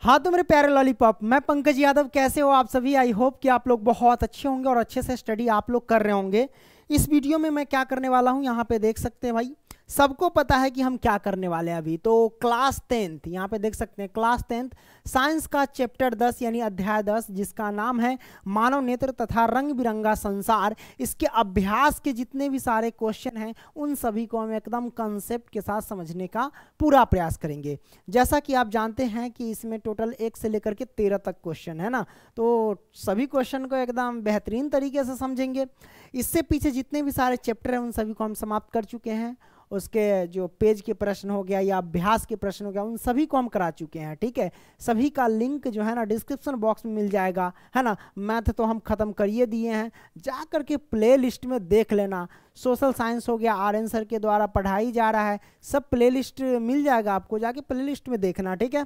हाँ तो मेरे प्यारे लॉलीपॉप, मैं पंकज यादव। कैसे हो आप सभी? आई होप कि आप लोग बहुत अच्छे होंगे और अच्छे से स्टडी आप लोग कर रहे होंगे। इस वीडियो में मैं क्या करने वाला हूँ यहाँ पे देख सकते हैं भाई। सबको पता है कि हम क्या करने वाले हैं अभी। तो क्लास 10th यहाँ पे देख सकते हैं, क्लास 10th साइंस का चैप्टर 10 यानी अध्याय 10, जिसका नाम है मानव नेत्र तथा रंग बिरंगा संसार। इसके अभ्यास के जितने भी सारे क्वेश्चन हैं उन सभी को हम एकदम कंसेप्ट के साथ समझने का पूरा प्रयास करेंगे। जैसा कि आप जानते हैं कि इसमें टोटल 1 से लेकर के 13 तक क्वेश्चन है ना, तो सभी क्वेश्चन को एकदम बेहतरीन तरीके से समझेंगे। इससे पीछे जितने भी सारे चैप्टर हैं उन सभी को हम समाप्त कर चुके हैं। उसके जो पेज के प्रश्न हो गया या अभ्यास के प्रश्न हो गया, उन सभी को हम करा चुके हैं। ठीक है, सभी का लिंक जो है ना डिस्क्रिप्शन बॉक्स में मिल जाएगा, है ना। मैथ तो हम खत्म करिए दिए हैं, जा करके प्ले लिस्ट में देख लेना। सोशल साइंस हो गया, आर्यन सर के द्वारा पढ़ाई जा रहा है, सब प्ले लिस्ट मिल जाएगा आपको, जाके प्ले लिस्ट में देखना। ठीक है,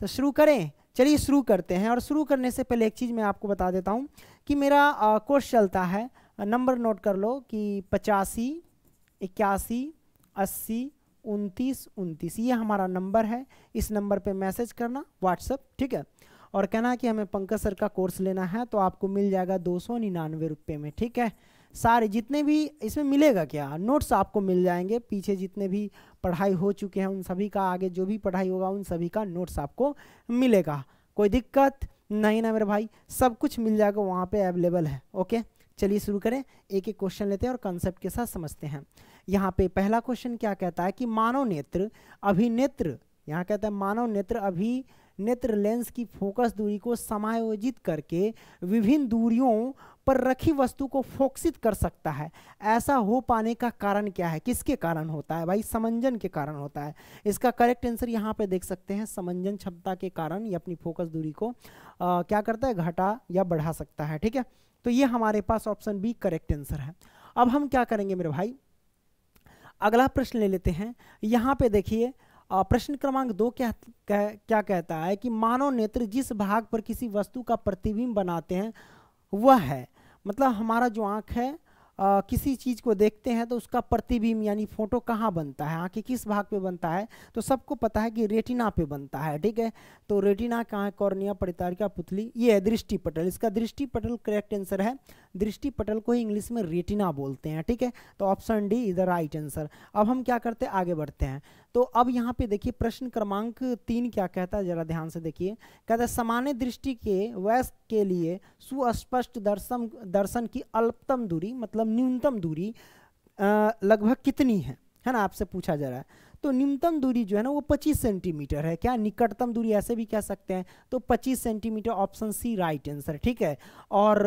तो शुरू करें। चलिए शुरू करते हैं। और शुरू करने से पहले एक चीज़ मैं आपको बता देता हूँ कि मेरा कोर्स चलता है, नंबर नोट कर लो कि 85 81 80 29 29, ये हमारा नंबर है। इस नंबर पे मैसेज करना व्हाट्सएप, ठीक है, और कहना कि हमें पंकज सर का कोर्स लेना है, तो आपको मिल जाएगा 299 रुपये में। ठीक है, सारे जितने भी इसमें मिलेगा क्या, नोट्स आपको मिल जाएंगे। पीछे जितने भी पढ़ाई हो चुके हैं उन सभी का, आगे जो भी पढ़ाई होगा उन सभी का नोट्स आपको मिलेगा। कोई दिक्कत नहीं ना मेरे भाई, सब कुछ मिल जाएगा वहाँ पे अवेलेबल है। ओके, चलिए शुरू करें। एक एक क्वेश्चन लेते हैं और कंसेप्ट के साथ समझते हैं। यहाँ पे पहला क्वेश्चन क्या कहता है कि मानव नेत्र अभिनेत्र, यहाँ कहता है मानव नेत्र अभिनेत्र लेंस की फोकस दूरी को समायोजित करके विभिन्न दूरियों पर रखी वस्तु को फोकसित कर सकता है। ऐसा हो पाने का कारण क्या है? किसके कारण होता है भाई? समंजन के कारण होता है। इसका करेक्ट आंसर यहाँ पे देख सकते हैं, समंजन क्षमता के कारण ये अपनी फोकस दूरी को क्या करता है, घटा या बढ़ा सकता है। ठीक है, तो ये हमारे पास ऑप्शन बी करेक्ट आंसर है। अब हम क्या करेंगे मेरे भाई, अगला प्रश्न ले लेते हैं। यहाँ पे देखिए प्रश्न क्रमांक 2 क्या कहता है कि मानव नेत्र जिस भाग पर किसी वस्तु का प्रतिबिंब बनाते हैं वह है, मतलब हमारा जो आँख है किसी चीज़ को देखते हैं तो उसका प्रतिबिंब यानी फोटो कहाँ बनता है, आँख के किस भाग पे बनता है? तो सबको पता है कि रेटिना पे बनता है। ठीक है, तो रेटिना कहाँ है? कॉर्निया, परितारिका, पुतली, ये है दृष्टि पटल। इसका दृष्टि पटल करेक्ट आंसर है। दृष्टि पटल को ही इंग्लिश में रेटिना बोलते हैं। ठीक है, तो option D is the right answer. अब हम क्या करते हैं, आगे बढ़ते हैं। तो अब यहाँ पे देखिए प्रश्न क्रमांक 3 क्या कहता है, जरा ध्यान से देखिए। कहता है सामान्य दृष्टि के वयस्क के लिए सुस्पष्ट दर्शन की अल्पतम दूरी, मतलब न्यूनतम दूरी लगभग कितनी है ना, आपसे पूछा जा रहा है। तो न्यूनतम दूरी जो है ना वो 25 सेंटीमीटर है। क्या निकटतम दूरी ऐसे भी कह सकते हैं, तो 25 centimetre, option C right answer. ठीक है, और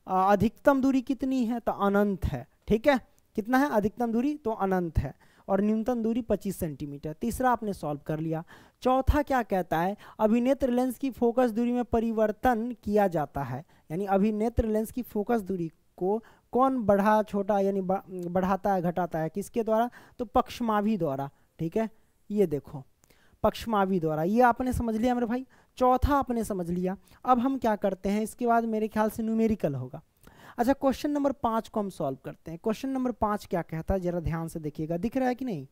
अधिकतम दूरी कितनी है, तो अनंत है। ठीक है, कितना है अधिकतम दूरी, तो अनंत है, और न्यूनतम दूरी 25 सेंटीमीटर। तीसरा आपने सॉल्व कर लिया। चौथा क्या कहता है, अभिनेत्र लेंस की फोकस दूरी में परिवर्तन किया जाता है, यानी अभिनेत्र लेंस की फोकस दूरी को कौन बढ़ा छोटा यानी बढ़ाता है, घटाता है, किसके द्वारा? तो पक्षमाभी द्वारा। ठीक है, ये देखो पक्षमाभी द्वारा, ये आपने समझ लिया मेरे भाई। चौथा आपने समझ लिया। अब हम क्या करते हैं, इसके बाद मेरे ख्याल से न्यूमेरिकल होगा। अच्छा, क्वेश्चन नंबर 5 को हम सॉल्व करते हैं। क्वेश्चन नंबर 5 क्या कहता है, जरा ध्यान से देखिएगा। दिख रहा है कि नहीं?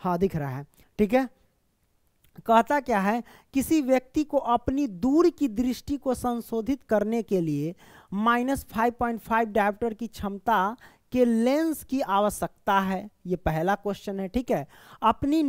हाँ दिख रहा है। ठीक है, कहता क्या है, किसी व्यक्ति को अपनी दूर की दृष्टि को संशोधित करने के लिए -5.5 डायोप्टर की क्षमता के लेंस की आवश्यकता है। ये पहला क्वेश्चन है। ठीक है, अपनी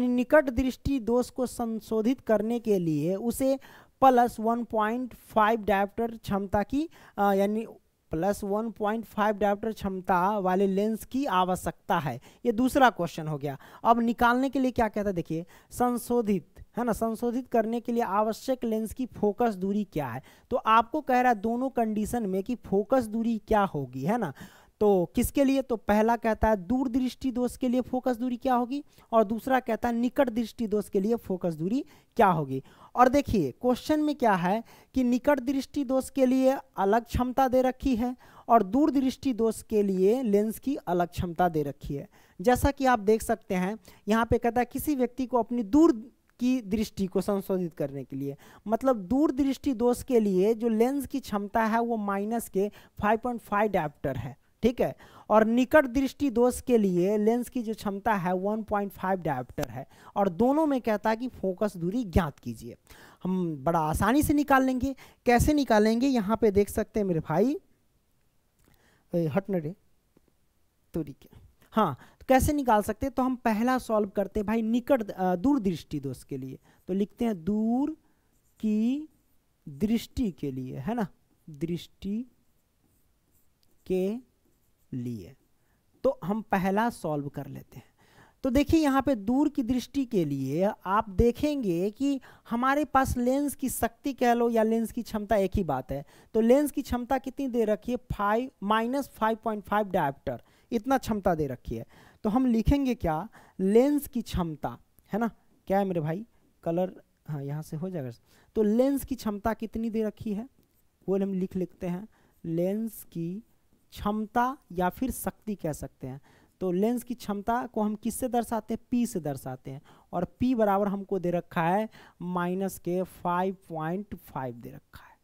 निकट दृष्टि दोष को संशोधित करने के लिए उसे +1.5 डायोप्टर क्षमता की यानी +1.5 डायोप्टर क्षमता वाले लेंस की आवश्यकता है। ये दूसरा क्वेश्चन हो गया। अब निकालने के लिए क्या कहता है, देखिए संशोधित है ना, संशोधित करने के लिए आवश्यक लेंस की फोकस दूरी क्या है। तो आपको कह रहा है दोनों कंडीशन में कि फोकस दूरी क्या होगी, है ना। तो किसके लिए, तो पहला कहता है दूर दृष्टि दोष के लिए फोकस दूरी क्या होगी, और दूसरा कहता है निकट दृष्टि दोष के लिए फोकस दूरी क्या होगी। और देखिए क्वेश्चन में क्या है कि निकट दृष्टि दोष के लिए अलग क्षमता दे रखी है और दूर दृष्टि दोष के लिए लेंस की अलग क्षमता दे रखी है। जैसा कि आप देख सकते हैं यहाँ पे कहता है किसी व्यक्ति को अपनी दूर की दृष्टि को संशोधित करने के लिए, मतलब दूर दृष्टि दोष के लिए जो लेंस की क्षमता है वो -5.5 डायोप्टर है। ठीक है। और निकट दृष्टि दोष के लिए लेंस की जो क्षमता है 1.5 डायोप्टर है, और दोनों में कहता है कि फोकस दूरी ज्ञात कीजिए। हम बड़ा आसानी से निकाल लेंगे। कैसे निकालेंगे, यहाँ पे देख सकते हैं मेरे भाई, हटने रे दूरी के, हाँ, तो कैसे निकाल सकते हैं, तो हम पहला सॉल्व करते हैं भाई निकट दूर दृष्टि दोष के लिए। तो लिखते हैं दूर की दृष्टि के लिए, है ना, दृष्टि के लिए। तो हम पहला सॉल्व कर लेते हैं। तो देखिए यहाँ पे दूर की दृष्टि के लिए आप देखेंगे कि हमारे पास लेंस की शक्ति कह लो या लेंस की क्षमता एक ही बात है। तो लेंस की क्षमता कितनी दे रखी है, -5.5 डायोप्टर, इतना क्षमता दे रखी है। तो हम लिखेंगे क्या, लेंस की क्षमता, है ना, क्या है मेरे भाई, कलर, हाँ यहाँ से हो जाएगा। तो लेंस की क्षमता कितनी दे रखी है, वो हम लिखते हैं लेंस की क्षमता या फिर शक्ति कह सकते हैं। तो लेंस की क्षमता को हम किससे दर्शाते हैं, P से दर्शाते हैं, और P बराबर हमको दे रखा है -5.5 दे रखा है।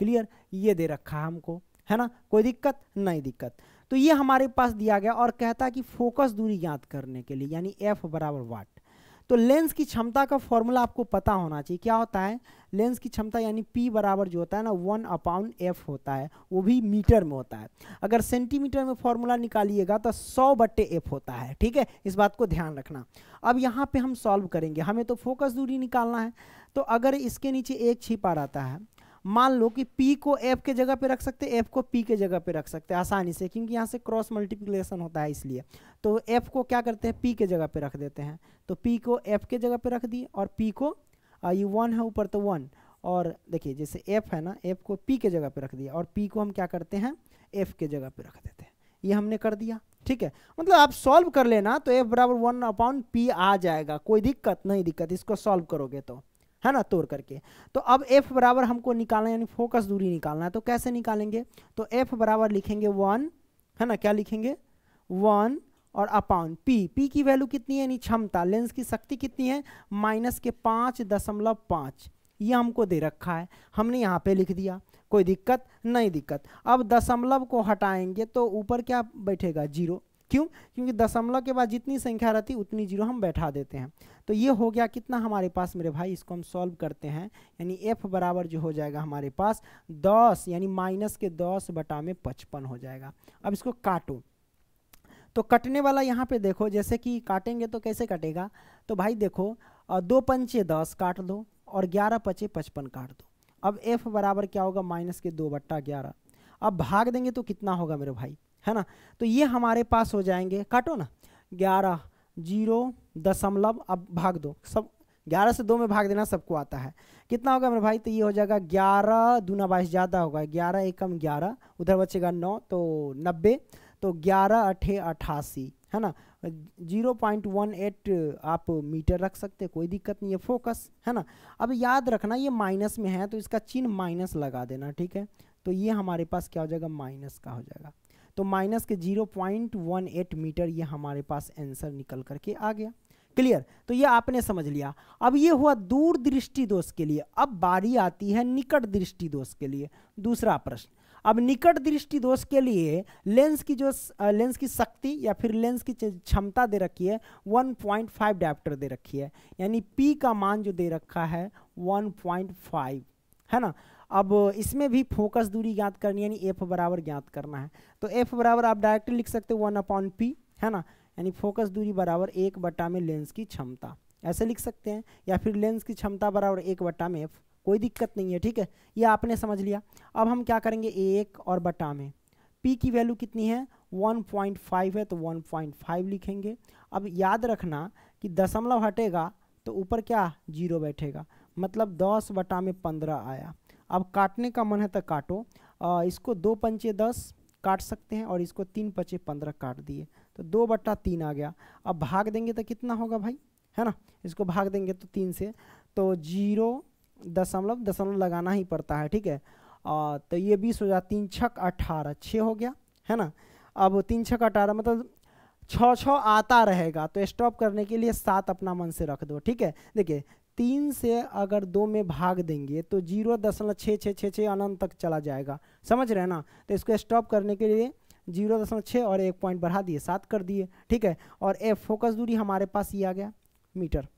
क्लियर, ये दे रखा है हमको, है ना, कोई दिक्कत नहीं दिक्कत। तो ये हमारे पास दिया गया और कहता है कि फोकस दूरी ज्ञात करने के लिए यानी F बराबर वाट। तो लेंस की क्षमता का फॉर्मूला आपको पता होना चाहिए, क्या होता है, लेंस की क्षमता यानी P बराबर जो होता है ना 1/F होता है, वो भी मीटर में होता है। अगर सेंटीमीटर में फॉर्मूला निकालिएगा तो 100/F होता है, ठीक है, इस बात को ध्यान रखना। अब यहाँ पे हम सॉल्व करेंगे, हमें तो फोकस दूरी निकालना है। तो अगर इसके नीचे एक छिपा रहता है, मान लो कि P को F के जगह पे रख सकते हैं, F को P के जगह पे रख सकते हैं आसानी से, क्योंकि यहाँ से क्रॉस मल्टीप्लिकेशन होता है इसलिए। तो F को क्या करते हैं, P के जगह पे रख देते हैं। तो P को F के जगह पे रख दिए, और P को ये 1 है ऊपर तो 1, और देखिए जैसे F है ना, F को P के जगह पे रख दिया, और P को हम क्या करते हैं, F के जगह पे रख देते हैं। ये हमने कर दिया, ठीक है। मतलब आप सॉल्व कर लेना तो F बराबर 1/P आ जाएगा, कोई दिक्कत नहीं दिक्कत, इसको सॉल्व करोगे तो, है ना, तोड़ करके। तो अब F बराबर हमको निकालना यानी फोकस दूरी निकालना है। तो कैसे निकालेंगे, तो F बराबर लिखेंगे 1, है ना, क्या लिखेंगे 1 और अपॉन P की वैल्यू कितनी है, यानी क्षमता, लेंस की शक्ति कितनी है -5.5, ये हमको दे रखा है, हमने यहाँ पे लिख दिया, कोई दिक्कत नहीं दिक्कत। अब दशमलव को हटाएंगे तो ऊपर क्या बैठेगा, 0, क्यों, क्योंकि दशमलव के बाद जितनी संख्या रहती उतनी 0 हम बैठा देते हैं। तो ये हो गया कितना हमारे पास मेरे भाई, इसको हम सॉल्व करते हैं, यानी F बराबर जो हो जाएगा हमारे पास 10 यानी -10/55 हो जाएगा। अब इसको काटो, तो कटने वाला यहाँ पे देखो, जैसे कि काटेंगे तो कैसे कटेगा, तो भाई देखो 2 पंचे 10 काट दो और 11 पचे 55 काट दो। अब F बराबर क्या होगा, -2/11। अब भाग देंगे तो कितना होगा मेरे भाई, है ना, तो ये हमारे पास हो जाएंगे, काटो ना, 11 0 दशमलव, अब भाग दो, सब 11 से 2 में भाग देना सबको आता है, कितना होगा मेरे भाई, तो ये हो जाएगा 11 दूना 22 ज़्यादा होगा, 11 एकम 11, उधर बचेगा 9 तो 90, तो 11 8 88, है ना, 0.18 आप मीटर रख सकते, कोई दिक्कत नहीं है, फोकस, है ना। अब याद रखना ये माइनस में है तो इसका चिन्ह माइनस लगा देना, ठीक है। तो ये हमारे पास क्या हो जाएगा, माइनस का हो जाएगा, तो माइनस के 0.18 मीटर ये हमारे पास आंसर निकल करके आ गया। क्लियर, तो ये आपने समझ लिया। अब ये हुआ दूर दृष्टि दोष के लिए। अब बारी आती है निकट दृष्टि दोष के लिए, दूसरा प्रश्न। अब निकट दृष्टि दोष के लिए लेंस की जो लेंस की शक्ति या फिर लेंस की क्षमता दे रखी है 1.5 डायोप्टर दे रखी है, यानी P का मान जो दे रखा है 1.5, है ना। अब इसमें भी फोकस दूरी ज्ञात करनी है, यानी F बराबर ज्ञात करना है। तो F बराबर आप डायरेक्टली लिख सकते हो 1/P, है ना, यानी फोकस दूरी बराबर 1 में लेंस की क्षमता, ऐसे लिख सकते हैं, या फिर लेंस की क्षमता बराबर 1 में F, कोई दिक्कत नहीं है, ठीक है, ये आपने समझ लिया। अब हम क्या करेंगे, 1 और बटा में P की वैल्यू कितनी है 1.5 है, तो 1.5 लिखेंगे। अब याद रखना कि दशमलव हटेगा तो ऊपर क्या 0 बैठेगा, मतलब 10/15 आया। अब काटने का मन है तो काटो, इसको 2 पंचे 10 काट सकते हैं और इसको 3 पंचे 15 काट दिए, तो 2/3 आ गया। अब भाग देंगे तो कितना होगा भाई, है ना, इसको भाग देंगे तो 3 से, तो 0 दशमलव लगाना ही पड़ता है, ठीक है। तो ये 20 हो जाए, 3 छक 18, 6 हो गया, है ना। अब 3 छक 18 मतलब 6 आता रहेगा, तो स्टॉप करने के लिए 7 अपना मन से रख दो, ठीक है। देखिए 3 से अगर 2 में भाग देंगे तो 0.6666 अनंत तक चला जाएगा, समझ रहे हैं ना। तो इसको स्टॉप करने के लिए 0.6 और 1 पॉइंट बढ़ा दिए 7 कर दिए, ठीक है। और एफ फोकस दूरी हमारे पास ये आ गया मीटर,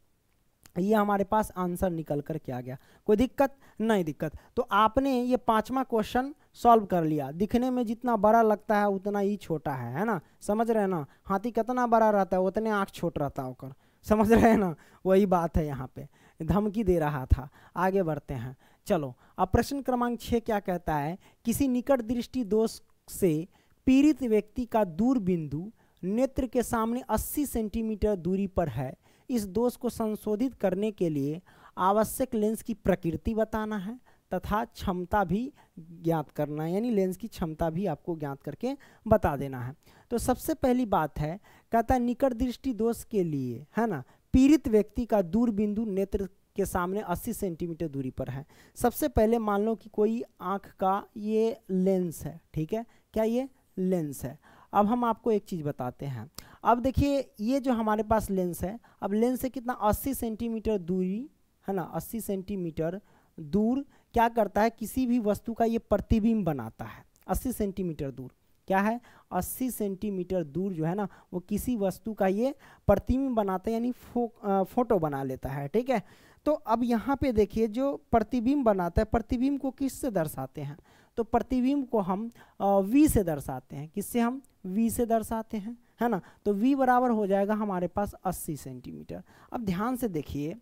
ये हमारे पास आंसर निकल कर के आ गया। कोई दिक्कत नहीं दिक्कत। तो आपने ये 5वां क्वेश्चन सॉल्व कर लिया। दिखने में जितना बड़ा लगता है उतना ही छोटा है ना, समझ रहे हैं ना। हाथी कितना बड़ा रहता है उतने आँख छोट रहता है होकर, समझ रहे हैं ना, वही बात है। यहाँ पे धमकी दे रहा था। आगे बढ़ते हैं, चलो। अब प्रश्न क्रमांक 6 क्या कहता है, किसी निकट दृष्टि दोष से पीड़ित व्यक्ति का दूर बिंदु नेत्र के सामने 80 सेंटीमीटर दूरी पर है। इस दोष को संशोधित करने के लिए आवश्यक लेंस की प्रकृति बताना है तथा क्षमता भी ज्ञात करना है, यानी लेंस की क्षमता भी आपको ज्ञात करके बता देना है। तो सबसे पहली बात है, कहता है निकट दृष्टि दोष के लिए, है ना, पीड़ित व्यक्ति का दूर बिंदु नेत्र के सामने 80 सेंटीमीटर दूरी पर है। सबसे पहले मान लो कि कोई आँख का ये लेंस है, ठीक है, क्या ये लेंस है। अब हम आपको एक चीज़ बताते हैं। अब देखिए ये जो हमारे पास लेंस है, अब लेंस से कितना 80 सेंटीमीटर दूरी, है ना, 80 सेंटीमीटर दूर क्या करता है, किसी भी वस्तु का ये प्रतिबिंब बनाता है। 80 सेंटीमीटर दूर क्या है, 80 सेंटीमीटर दूर जो है ना वो किसी वस्तु का ये प्रतिबिंब बनाता है, यानी फोटो बना लेता है, ठीक है। तो अब यहाँ पे देखिए जो प्रतिबिंब बनाता है, प्रतिबिंब को किससे दर्शाते हैं, तो प्रतिबिंब को हम v से दर्शाते हैं। किससे, हम v से दर्शाते हैं, है ना। तो v बराबर हो जाएगा हमारे पास 80 सेंटीमीटर। अब ध्यान से देखिए,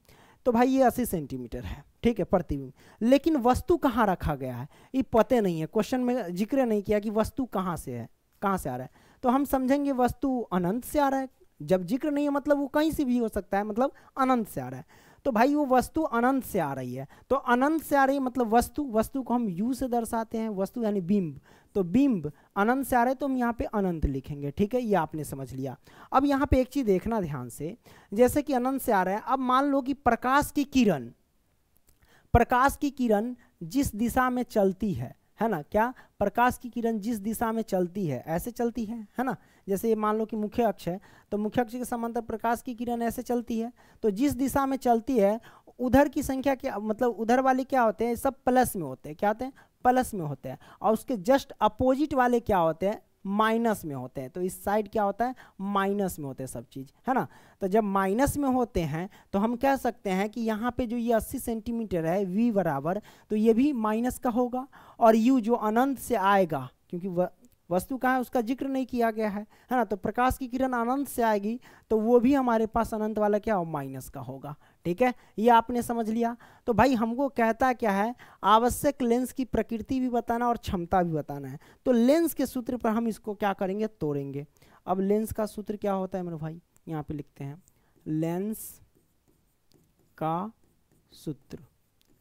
तो भाई ये 80 सेंटीमीटर है, ठीक है, प्रतिबिंब। लेकिन वस्तु कहाँ रखा गया है ये पता नहीं है, क्वेश्चन में जिक्र नहीं किया कि वस्तु कहाँ से है, कहाँ से आ रहा है। तो हम समझेंगे वस्तु अनंत से आ रहा है। जब जिक्र नहीं है मतलब वो कहीं से भी हो सकता है, मतलब अनंत से आ रहा है। तो भाई वो वस्तु अनंत से आ रही है, तो अनंत से आ रही है मतलब वस्तु को हम u से दर्शाते हैं, वस्तु यानी बिंब। तो बिंब अनंत से आ रहे हैं तो हम यहाँ पे अनंत लिखेंगे, ठीक है, ये आपने समझ लिया। अब यहाँ पे एक चीज़ देखना ध्यान से, जैसे कि अनंत से आ रहा है। अब मान लो कि प्रकाश की किरण जिस दिशा में चलती है ना, क्या, प्रकाश की किरण जिस दिशा में चलती है, ऐसे चलती है ना। जैसे ये मान लो कि मुख्य अक्ष है, तो मुख्य अक्ष के समांतर प्रकाश की किरण ऐसे चलती है। तो जिस दिशा में चलती है उधर की संख्या क्या, मतलब उधर वाले क्या होते हैं, सब प्लस में होते हैं, क्या होते हैं, प्लस में होते हैं। और उसके जस्ट अपोजिट वाले क्या होते हैं, माइनस में होते हैं। तो इस साइड क्या होता है, माइनस में होते हैं सब चीज़, है ना। तो जब माइनस में होते हैं तो हम कह सकते हैं कि यहाँ पे जो ये 80 सेंटीमीटर है v बराबर, तो ये भी माइनस का होगा। और u जो अनंत से आएगा, क्योंकि वस्तु कहाँ है उसका जिक्र नहीं किया गया है ना। तो प्रकाश की किरण अनंत से आएगी तो वो भी हमारे पास अनंत वाला क्या हो, माइनस का होगा, ठीक है, ये आपने समझ लिया। तो भाई हमको कहता क्या है, आवश्यक लेंस की प्रकृति भी बताना और क्षमता भी बताना है। तो लेंस के सूत्र पर हम इसको क्या करेंगे, तोड़ेंगे। अब लेंस का सूत्र क्या होता है मेरे भाई, यहाँ पे लिखते हैं, लेंस का सूत्र,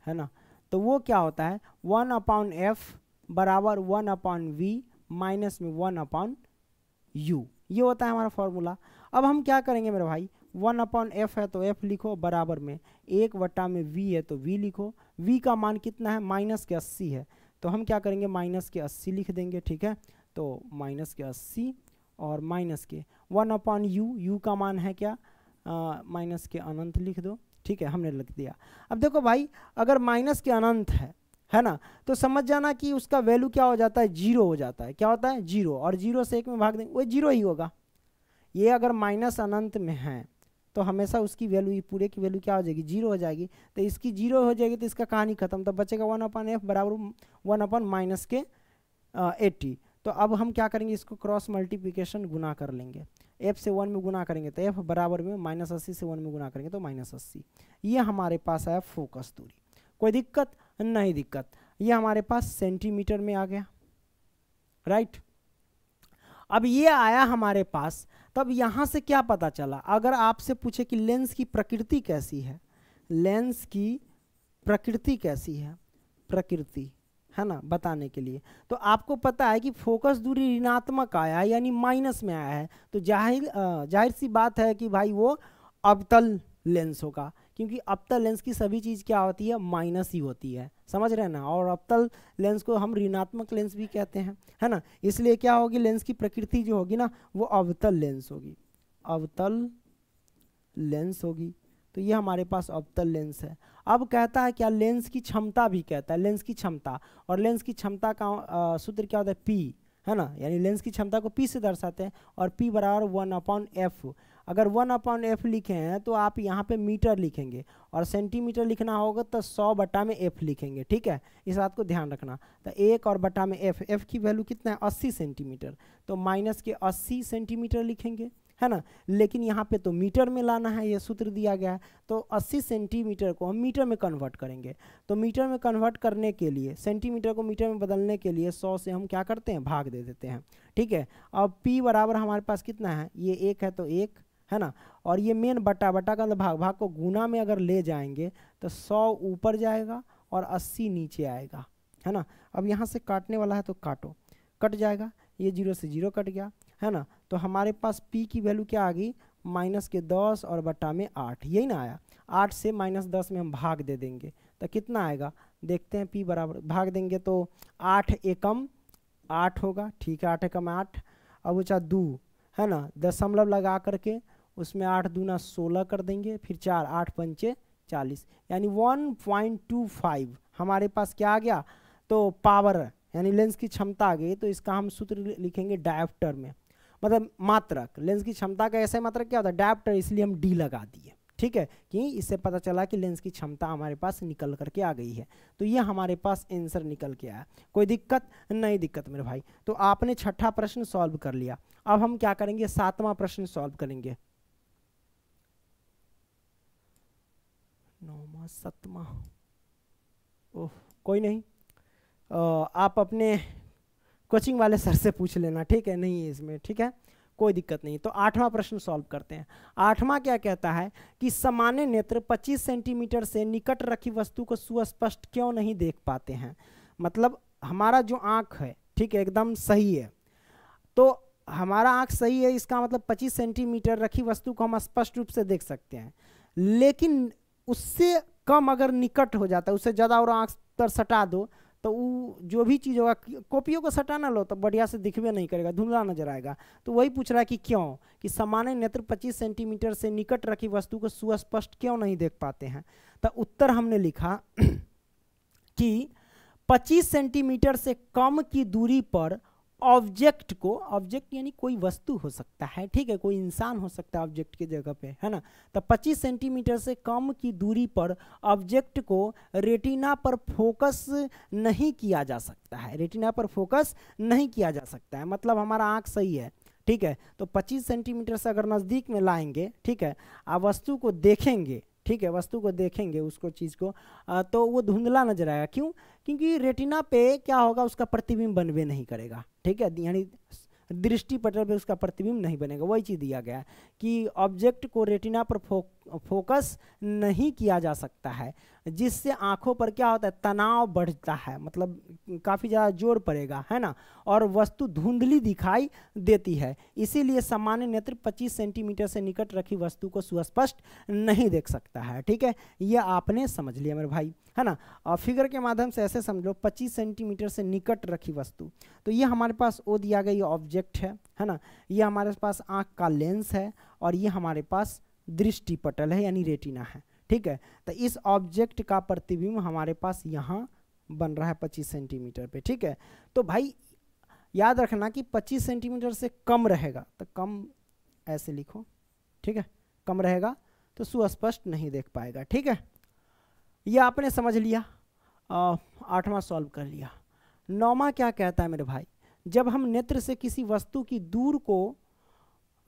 है ना। तो वो क्या होता है, 1/f बराबर 1/v माइनस में 1/u, ये होता है हमारा फॉर्मूला। अब हम क्या करेंगे मेरे भाई, 1/f है तो f लिखो, बराबर में 1/v है तो v लिखो। v का मान कितना है, -80 है, तो हम क्या करेंगे, -80 लिख देंगे, ठीक है। तो -80 और माइनस के 1/u, u का मान है क्या, माइनस के अनंत लिख दो, ठीक है, हमने लिख दिया। अब देखो भाई, अगर माइनस के अनंत है ना, तो समझ जाना कि उसका वैल्यू क्या हो जाता है, 0 हो जाता है। क्या होता है, 0, और 0 से 1 में भाग देंगे वो 0 ही होगा। ये अगर माइनस अनंत में है तो हमेशा उसकी वैल्यू, पूरे की वैल्यू क्या हो जाएगी, 0 हो जाएगी। तो इसकी 0 हो जाएगी तो इसका कहानी खत्म, तो बचेगा 1/f बराबर 1/-80। तो अब हम क्या करेंगे, इसको क्रॉस मल्टीप्लिकेशन गुना कर लेंगे। f से 1 में गुना करेंगे तो f बराबर में -80 से 1 में गुना करेंगे तो -80। ये हमारे पास आया फोकस दूरी। कोई दिक्कत नहीं दिक्कत, ये हमारे पास सेंटीमीटर में आ गया, राइट। अब ये आया हमारे पास, तब यहाँ से क्या पता चला, अगर आपसे पूछे कि लेंस की प्रकृति कैसी है, लेंस की प्रकृति कैसी है, प्रकृति, है ना, बताने के लिए, तो आपको पता है कि फोकस दूरी ऋणात्मक आया है, यानी माइनस में आया है। तो जाहिर सी बात है कि भाई वो अवतल लेंस होगा, क्योंकि अवतल लेंस की सभी चीज़ क्या होती है, माइनस ही होती है, समझ रहे हैं ना। और अवतल लेंस को हम ऋणात्मक लेंस भी कहते हैं, है ना। इसलिए क्या होगी, लेंस की प्रकृति जो होगी ना वो अवतल लेंस होगी, अवतल लेंस होगी। तो ये हमारे पास अवतल लेंस है। अब कहता है क्या, लेंस की क्षमता भी कहता है, लेंस की क्षमता, और लेंस की क्षमता का सूत्र क्या होता है, P, है ना, यानी लेंस की क्षमता को P से दर्शाते हैं, और P बराबर 1/f। अगर 1/f लिखे हैं तो आप यहाँ पे मीटर लिखेंगे, और सेंटीमीटर लिखना होगा तो 100/f लिखेंगे, ठीक है, इस बात को ध्यान रखना। तो 1 और बटा में f की वैल्यू कितना है 80 सेंटीमीटर, तो माइनस के 80 सेंटीमीटर लिखेंगे, है ना। लेकिन यहाँ पे तो मीटर में लाना है, ये सूत्र दिया गया है, तो 80 सेंटीमीटर को हम मीटर में कन्वर्ट करेंगे। तो मीटर में कन्वर्ट करने के लिए, सेंटीमीटर को मीटर में बदलने के लिए 100 से हम क्या करते हैं, भाग दे देते हैं, ठीक है। अब P बराबर हमारे पास कितना है, ये 1 है तो 1, है ना, और ये मेन बटा का मतलब भाग को गुना में अगर ले जाएंगे तो 100 ऊपर जाएगा और 80 नीचे आएगा, है ना। अब यहाँ से काटने वाला है तो काटो, कट जाएगा, ये 0 से 0 कट गया, है ना। तो हमारे पास P की वैल्यू क्या आ गई, माइनस के 10 और बटा में 8, यही ना आया। 8 से -10 में हम भाग दे देंगे तो कितना आएगा, देखते हैं। P बराबर भाग देंगे तो 8 एकम 8 होगा, ठीक है, 8 एकम 8। अब बचा 2, है ना, दशमलव लगा करके उसमें 8 दूना 16 कर देंगे, फिर 4, 8 पंचे 40, यानी 1.25 हमारे पास क्या आ गया, तो पावर यानी लेंस की क्षमता आ गई। तो इसका हम सूत्र लिखेंगे डायोप्टर में, मतलब मात्रक। लेंस की क्षमता का ऐसा मात्रक क्या होता है, डायोप्टर, इसलिए हम D लगा दिए, ठीक है, कि इससे पता चला कि लेंस की क्षमता हमारे पास निकल करके आ गई है। तो ये हमारे पास आंसर निकल के आया। कोई दिक्कत नहीं, दिक्कत मेरे भाई। तो आपने 6ठा प्रश्न सॉल्व कर लिया। अब हम क्या करेंगे, 7वां प्रश्न सॉल्व करेंगे। 9वां 7वां, ओह कोई नहीं, आप अपने कोचिंग वाले सर से पूछ लेना, ठीक है, नहीं है इसमें, ठीक है, कोई दिक्कत नहीं। तो 8वां प्रश्न सॉल्व करते हैं। 8वां क्या कहता है कि सामान्य नेत्र 25 सेंटीमीटर से निकट रखी वस्तु को सुस्पष्ट क्यों नहीं देख पाते हैं। मतलब हमारा जो आँख है, ठीक है, एकदम सही है, तो हमारा आँख सही है, इसका मतलब 25 सेंटीमीटर रखी वस्तु को हम स्पष्ट रूप से देख सकते हैं। लेकिन उससे कम अगर निकट हो जाता है, उससे ज़्यादा और आँख पर सटा दो तो वो जो भी चीज़ होगा, कॉपियों को सटाना लो तो बढ़िया से दिखबे नहीं करेगा, धुंधला नजर आएगा। तो वही पूछ रहा है कि क्यों, कि सामान्य नेत्र 25 सेंटीमीटर से निकट रखी वस्तु को सुस्पष्ट क्यों नहीं देख पाते हैं। तो उत्तर हमने लिखा कि 25 सेंटीमीटर से कम की दूरी पर ऑब्जेक्ट को, ऑब्जेक्ट यानी कोई वस्तु हो सकता है, ठीक है, कोई इंसान हो सकता है ऑब्जेक्ट की जगह पे, है ना। तो 25 सेंटीमीटर से कम की दूरी पर ऑब्जेक्ट को रेटिना पर फोकस नहीं किया जा सकता है, रेटिना पर फोकस नहीं किया जा सकता है, मतलब हमारा आँख सही है, ठीक है। तो 25 सेंटीमीटर से अगर नज़दीक में लाएंगे, ठीक है, आप वस्तु को देखेंगे, ठीक है, वस्तु को देखेंगे, उसको चीज़ को, तो वो धुंधला नजर आएगा। क्यों, क्योंकि रेटिना पे क्या होगा, उसका प्रतिबिंब बनवे नहीं करेगा, ठीक है, यानी दृष्टि पटल पे उसका प्रतिबिंब नहीं बनेगा। वही चीज़ दिया गया है कि ऑब्जेक्ट को रेटिना पर फोकस नहीं किया जा सकता है, जिससे आंखों पर क्या होता है, तनाव बढ़ता है, मतलब काफ़ी ज़्यादा जोर पड़ेगा, है ना, और वस्तु धुंधली दिखाई देती है। इसीलिए सामान्य नेत्र 25 सेंटीमीटर से निकट रखी वस्तु को सुस्पष्ट नहीं देख सकता है, ठीक है। यह आपने समझ लिया मेरे भाई, है ना। और फिगर के माध्यम से ऐसे समझ लो, 25 सेंटीमीटर से निकट रखी वस्तु, तो ये हमारे पास ओ दिया गया, ये ऑब्जेक्ट है ना, ये हमारे पास आँख का लेंस है, और ये हमारे पास दृष्टि पटल है यानी रेटिना है, ठीक है। तो इस ऑब्जेक्ट का प्रतिबिंब हमारे पास यहाँ बन रहा है 25 सेंटीमीटर पे, ठीक है। तो भाई याद रखना कि 25 सेंटीमीटर से कम रहेगा, तो कम ऐसे लिखो, ठीक है, कम रहेगा तो सुस्पष्ट नहीं देख पाएगा, ठीक है। यह आपने समझ लिया, 8वां सॉल्व कर लिया। 9वां क्या कहता है मेरे भाई, जब हम नेत्र से किसी वस्तु की दूर को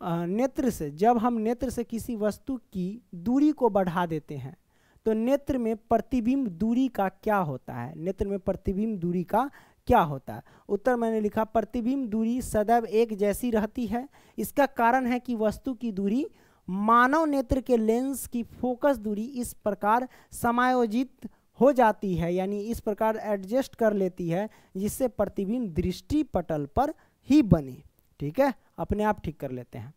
जब हम नेत्र से किसी वस्तु की दूरी को बढ़ा देते हैं तो नेत्र में प्रतिबिंब दूरी का क्या होता है, नेत्र में प्रतिबिंब दूरी का क्या होता है। उत्तर मैंने लिखा, प्रतिबिंब दूरी सदैव एक जैसी रहती है। इसका कारण है कि वस्तु की दूरी मानव नेत्र के लेंस की फोकस दूरी इस प्रकार समायोजित हो जाती है, यानी इस प्रकार एडजस्ट कर लेती है, जिससे प्रतिबिंब दृष्टि पटल पर ही बने, ठीक है, अपने आप ठीक कर लेते हैं।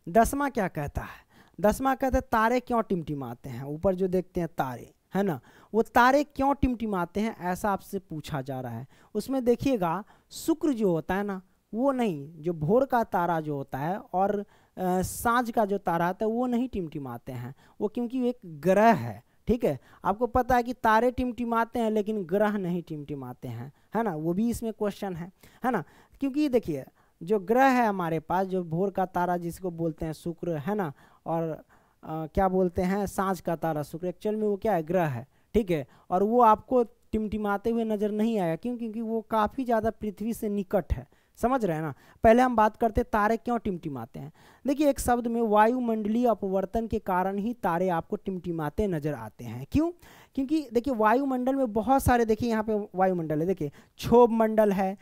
10वां क्या कहता है, 10वां कहता है तारे क्यों टिमटिमाते हैं। ऊपर जो देखते हैं तारे, है ना, वो तारे क्यों टिमटिमाते हैं, ऐसा आपसे पूछा जा रहा है। उसमें देखिएगा, शुक्र जो होता है ना, वो नहीं, जो भोर का तारा जो होता है और सांझ का जो तारा होता है वो नहीं टिमटिमाते हैं, वो क्योंकि एक ग्रह है, ठीक है। आपको पता है कि तारे टिमटिमाते हैं लेकिन ग्रह नहीं टिमटिमाते हैं, है ना, वो भी इसमें क्वेश्चन है ना। क्योंकि देखिए जो ग्रह है हमारे पास, जो भोर का तारा जिसको बोलते हैं शुक्र, है ना, और क्या बोलते हैं सांझ का तारा शुक्र, एक्चुअल में वो क्या है, ग्रह है, ठीक है। और वो आपको टिमटिमाते हुए नजर नहीं आएगा, क्यों, क्योंकि वो काफ़ी ज़्यादा पृथ्वी से निकट है, समझ रहे हैं ना। पहले हम बात करते तारे क्यों टिमटिमाते हैं। देखिए एक शब्द में वायुमंडलीय अपवर्तन के कारण ही तारे आपको टिमटिमाते नजर आते हैं। क्यों, क्योंकि देखिए वायुमंडल में बहुत सारे, देखिए यहाँ पे वायुमंडल है, देखिए क्षोभ मंडल है,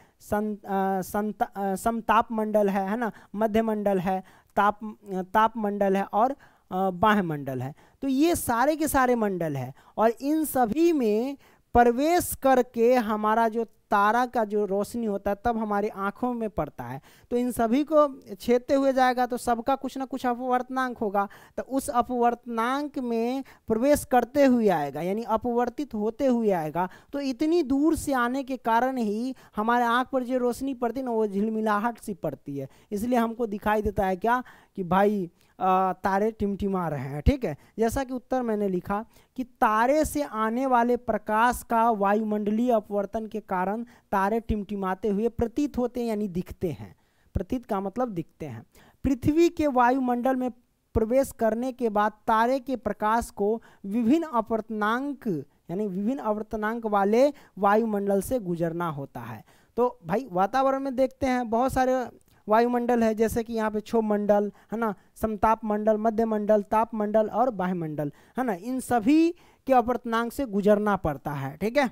समताप मंडल है ना, मध्य मंडल है, ताप मंडल है और बाह्य मंडल है। तो ये सारे के सारे मंडल है और इन सभी में प्रवेश करके हमारा जो तारा का जो रोशनी होता है तब हमारी आंखों में पड़ता है। तो इन सभी को छेदते हुए जाएगा तो सबका कुछ ना कुछ अपवर्तनांक होगा, तो उस अपवर्तनांक में प्रवेश करते हुए आएगा, यानी अपवर्तित होते हुए आएगा। तो इतनी दूर से आने के कारण ही हमारे आंख पर जो रोशनी पड़ती है ना, वो झिलमिलाहट सी पड़ती है, इसलिए हमको दिखाई देता है क्या कि भाई तारे टिमटिमा रहे हैं, ठीक है। जैसा कि उत्तर मैंने लिखा कि तारे से आने वाले प्रकाश का वायुमंडलीय अपवर्तन के कारण तारे टिमटिमाते हुए प्रतीत होते हैं, यानी दिखते हैं। प्रतीत का मतलब दिखते हैं। पृथ्वी के वायुमंडल में प्रवेश करने के बाद तारे के प्रकाश को विभिन्न अपवर्तनांक, यानी विभिन्न अपवर्तनांक वाले वायुमंडल से गुजरना होता है। तो भाई वातावरण में देखते हैं बहुत सारे वायुमंडल है, जैसे कि यहाँ पे क्षोभ मंडल है ना, समताप मंडल, मध्य मंडल, ताप मंडल और बाह्य मंडल, है ना। इन सभी के अपवर्तनांक से गुजरना पड़ता है, ठीक है,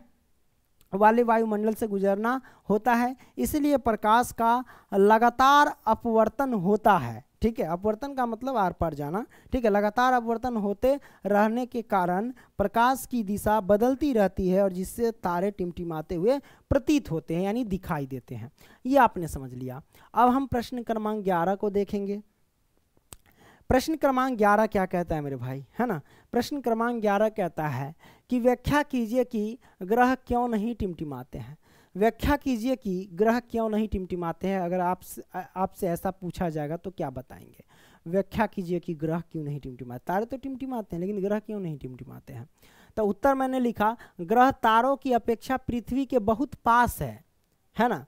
वाले वायुमंडल से गुजरना होता है। इसलिए प्रकाश का लगातार अपवर्तन होता है, ठीक है। अपवर्तन का मतलब आर पार जाना, ठीक है। लगातार अपवर्तन होते रहने के कारण प्रकाश की दिशा बदलती रहती है और जिससे तारे टिमटिमाते हुए प्रतीत होते हैं, यानी दिखाई देते हैं। ये आपने समझ लिया। अब हम प्रश्न क्रमांक 11 को देखेंगे। प्रश्न क्रमांक 11 क्या कहता है मेरे भाई, है ना। प्रश्न क्रमांक 11 कहता है कि व्याख्या कीजिए कि ग्रह क्यों नहीं टिमटिमाते हैं। व्याख्या कीजिए कि ग्रह क्यों नहीं टिमटिमाते हैं। अगर आपसे ऐसा पूछा जाएगा तो क्या बताएंगे। व्याख्या कीजिए कि ग्रह क्यों नहीं टिमटिमाते। तारे तो टिमटिमाते हैं लेकिन ग्रह क्यों नहीं टिमटिमाते हैं। तो उत्तर मैंने लिखा, ग्रह तारों की अपेक्षा पृथ्वी के बहुत पास है ना,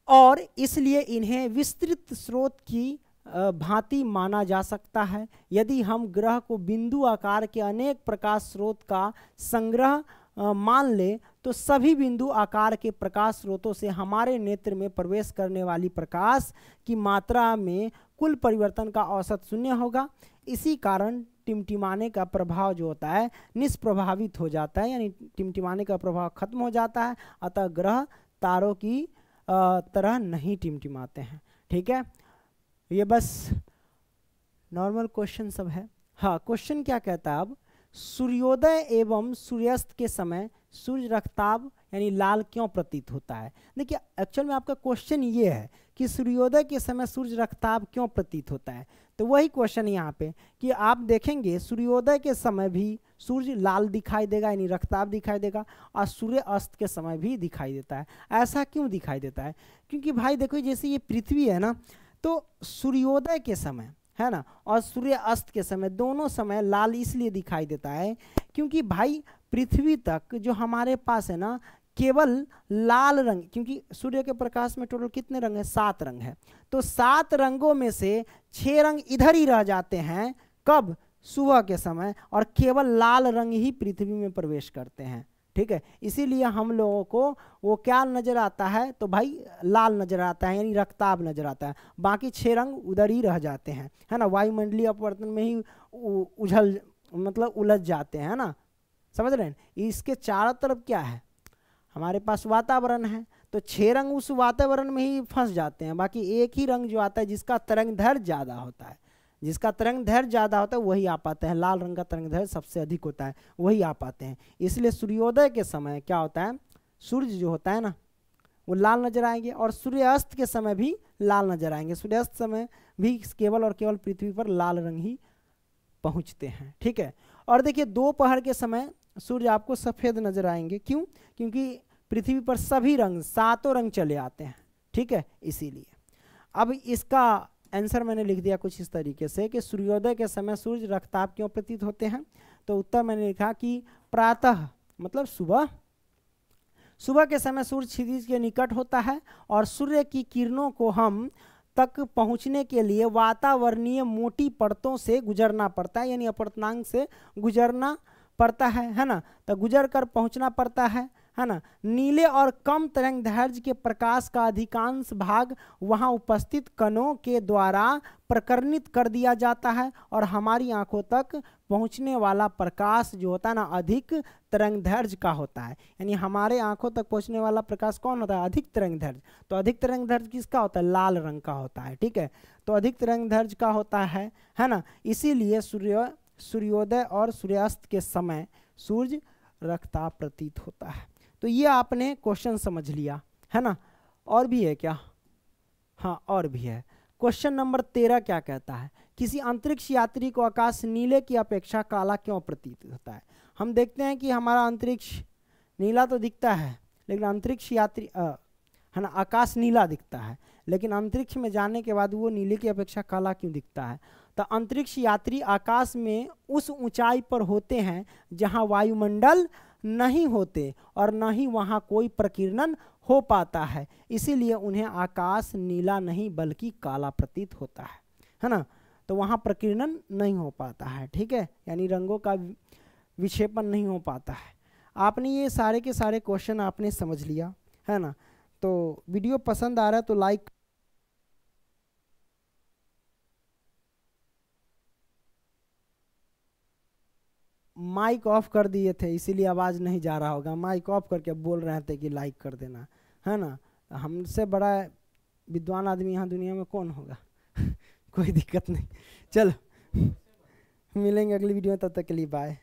और इसलिए इन्हें विस्तृत स्रोत की भांति माना जा सकता है। यदि हम ग्रह को बिंदु आकार के अनेक प्रकाश स्रोत का संग्रह मान ले तो सभी बिंदु आकार के प्रकाश स्रोतों से हमारे नेत्र में प्रवेश करने वाली प्रकाश की मात्रा में कुल परिवर्तन का औसत शून्य होगा। इसी कारण टिमटिमाने का प्रभाव जो होता है निष्प्रभावित हो जाता है, यानी टिमटिमाने का प्रभाव खत्म हो जाता है। अतः ग्रह तारों की तरह नहीं टिमटिमाते हैं, ठीक है। ये बस नॉर्मल क्वेश्चन सब है। हाँ, क्वेश्चन क्या कहता है अब, सूर्योदय एवं सूर्यास्त के समय सूर्य रक्ताभ यानी लाल क्यों प्रतीत होता है। देखिए एक्चुअल में आपका क्वेश्चन ये है कि सूर्योदय के समय सूर्य रक्ताभ क्यों प्रतीत होता है। तो वही क्वेश्चन यहाँ पे कि आप देखेंगे सूर्योदय के समय भी सूर्य लाल दिखाई देगा, यानी रक्ताभ दिखाई देगा, और सूर्य अस्त के समय भी दिखाई देता है। ऐसा क्यों दिखाई देता है, क्योंकि भाई देखो जैसे ये पृथ्वी है ना, तो सूर्योदय के समय है ना और सूर्य अस्त के समय दोनों समय लाल इसलिए दिखाई देता है क्योंकि भाई पृथ्वी तक जो हमारे पास है ना केवल लाल रंग, क्योंकि सूर्य के प्रकाश में टोटल कितने रंग है, 7 रंग है। तो 7 रंगों में से 6 रंग इधर ही रह जाते हैं, कब, सुबह के समय, और केवल लाल रंग ही पृथ्वी में प्रवेश करते हैं, ठीक है। इसीलिए हम लोगों को वो क्या नजर आता है, तो भाई लाल नजर आता है, यानी रक्ताभ नजर आता है। बाकी 6 रंग उधर ही रह जाते हैं, है ना, वायुमंडलीय अपवर्तन में ही उलझ जाते हैं, है ना, समझ रहे हैं। इसके चारों तरफ क्या है, हमारे पास वातावरण है, तो 6 रंग उस वातावरण में ही फंस जाते हैं। बाकी एक ही रंग जो आता है जिसका तरंग दैर्घ्य ज़्यादा होता है, जिसका तरंग दैर्घ्य ज़्यादा होता है वही आ पाते हैं। लाल रंग का तरंग दैर्घ्य सबसे अधिक होता है, वही आ पाते हैं। इसलिए सूर्योदय के समय क्या होता है, सूर्य जो होता है ना वो लाल नजर आएंगे, और सूर्यास्त के समय भी लाल नजर आएंगे। सूर्यास्त समय भी केवल और केवल पृथ्वी पर लाल रंग ही पहुँचते हैं, ठीक है। और देखिए दोपहर के समय सूर्य आपको सफ़ेद नजर आएंगे, क्यों, क्योंकि पृथ्वी पर सभी रंग 7 रंग चले आते हैं, ठीक है, इसीलिए। अब इसका आंसर मैंने लिख दिया कुछ इस तरीके से कि सूर्योदय के समय सूर्य रक्ताभ क्यों प्रतीत होते हैं। तो उत्तर मैंने लिखा कि प्रातः मतलब सुबह, सुबह के समय सूर्य क्षितिज के निकट होता है और सूर्य की किरणों को हम तक पहुंचने के लिए वातावरणीय मोटी परतों से गुजरना पड़ता है, यानी अपर्तनांक से गुजरना पड़ता है ना, तो गुजर कर पहुंचना पड़ता है ना। नीले और कम तरंगदैर्घ्य के प्रकाश का अधिकांश भाग वहां उपस्थित कणों के द्वारा प्रकर्णित कर दिया जाता है और हमारी आंखों तक पहुंचने वाला प्रकाश जो होता है ना अधिक तरंगदैर्घ्य का होता है। यानी हमारे आंखों तक पहुंचने वाला प्रकाश कौन होता है? अधिक तरंगदैर्घ्य। तो अधिक तरंगदैर्घ्य किसका होता है? लाल रंग का होता है, ठीक है। तो अधिक तरंगदैर्घ्य का होता है ना। इसीलिए सूर्योदय और सूर्यास्त के समय सूर्य रखता प्रतीत होता है। तो ये आपने क्वेश्चन समझ लिया है ना। और भी है क्या? हाँ और भी है। क्वेश्चन नंबर 13 क्या कहता है? किसी अंतरिक्ष यात्री को आकाश नीले की अपेक्षा काला क्यों प्रतीत होता है? हम देखते हैं कि हमारा अंतरिक्ष नीला तो दिखता है, लेकिन अंतरिक्ष यात्री है ना आकाश नीला दिखता है, लेकिन अंतरिक्ष में जाने के बाद वो नीले की अपेक्षा काला क्यों दिखता है? तो अंतरिक्ष यात्री आकाश में उस ऊंचाई पर होते हैं जहां वायुमंडल नहीं होते और न ही वहां कोई प्रकीर्णन हो पाता है, इसीलिए उन्हें आकाश नीला नहीं बल्कि काला प्रतीत होता है ना। तो वहां प्रकीर्णन नहीं हो पाता है, ठीक है, यानी रंगों का विक्षेपण नहीं हो पाता है। आपने ये सारे के सारे क्वेश्चन आपने समझ लिया है ना। तो वीडियो पसंद आ रहा है तो लाइक, माइक ऑफ कर दिए थे इसीलिए आवाज़ नहीं जा रहा होगा। माइक ऑफ करके बोल रहे थे कि लाइक कर देना है ना। हमसे बड़ा विद्वान आदमी यहाँ दुनिया में कौन होगा? कोई दिक्कत नहीं। चलो मिलेंगे अगली वीडियो में, तब तक के लिए बाय।